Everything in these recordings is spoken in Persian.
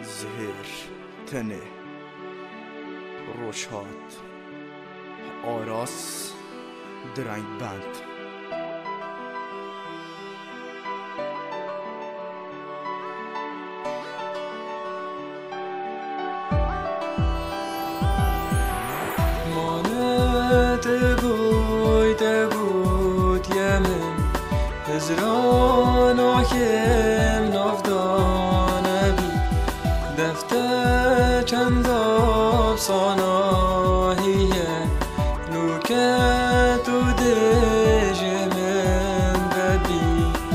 زهر تنه روشات آراس درنگ بند تبود یمن هزران آخیم نافدانه بی دفته چند افسانه‌ایه نوکت و دژمن ببی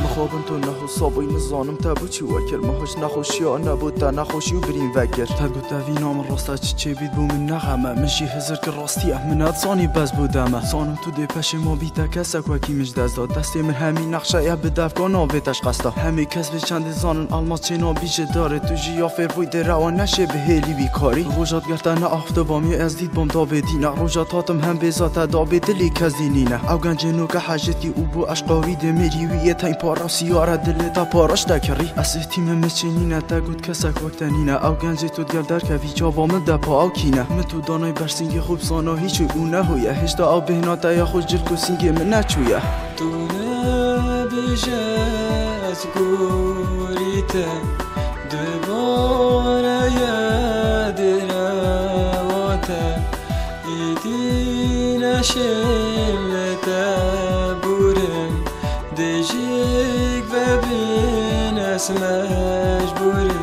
مخابن تو نخو صابوی نزانم تبو چی وکر مخوش نخوشی ها نبود تا نخوشی و برین وگر تگو دوی نام راستا چی بید بو من نخمه منشی هزر که راستی امنت زانی بز بودمه زانم تو دی پش ما بیتا کسک وکی مش دست داد دستی من همین نقشه یا به دفگان آویتش قستا همه کس به چند زانن الماس چینا بیشه داره تو جی آفر بوید روان نشه به هیلی بیکاری روژات گرتن آفتابامی از دید بام دا بدینه روژات هاتم هم به ذات دا به دلی کزینینه او گنجنو که حاجتی او بو اشقاوی دمیری ویه تاین پارا سیاره دل تا پاراش دکری از تیم مچینینه تا گود کسک وقتنینه او گنج تو دل در که ویچا وام دپا او کینه من تو دانای برسینگ خوب سانا هیچ او نهویه هشتا او بهناتا یا خوش جل کسینگ من نچویه تو نبیشه از گوریته دوباره یاد رواته ایدی نشملته بورم دیجیک ببین از مجبورم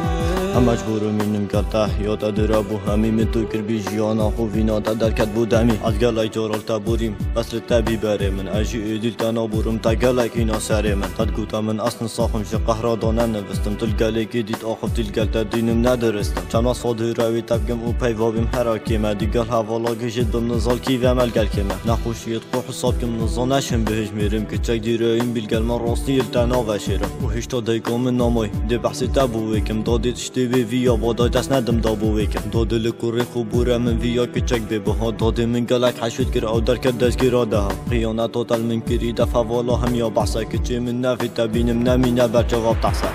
مجبورم اینم کرده یاد درا بو همیم تو کر بی جیانا خو وینا تا درکت بودمی از گلای جورال تا بوریم بسر تبی بره من اجی ایدیل تا نبورم تا گلای اینا سر من تد گوتا من اصلا ساخم ش قهرادانه نوستم تل گلی که دید آخف تل گل تا دینم ندرستم چند صاد راوی تبگم او پیوابیم هراکی ما دیگر حوالا گشت بم نزال کی و عمل گل که من نخوشیت خو حساب کم نزانشم بهش میرم که چک دیرایم بیلگل من راستی التنا و شیرم و هشتا دیگام نامای دی بحث تبو کم دادیت به ویا وادای دست ندم دابو ویکم دادل کوری خوب بوره من ویا که چک به بها داده من گلک حشود کر او در کرد دست گراده ها قیانت توتل من کری دفع والا هم یا بحثه که چه من نفی تبینم نمینه بر جواب تحصه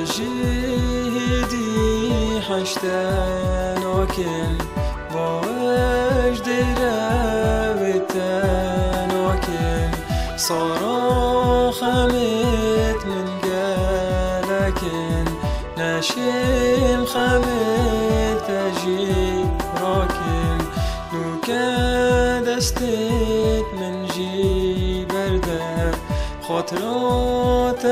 اجیدی حشتن آکم با اجدره ویتن آکم سارا خمید من گلکن نشیم خمید تجیب راکم نوکه دستت من جی برده خاطرات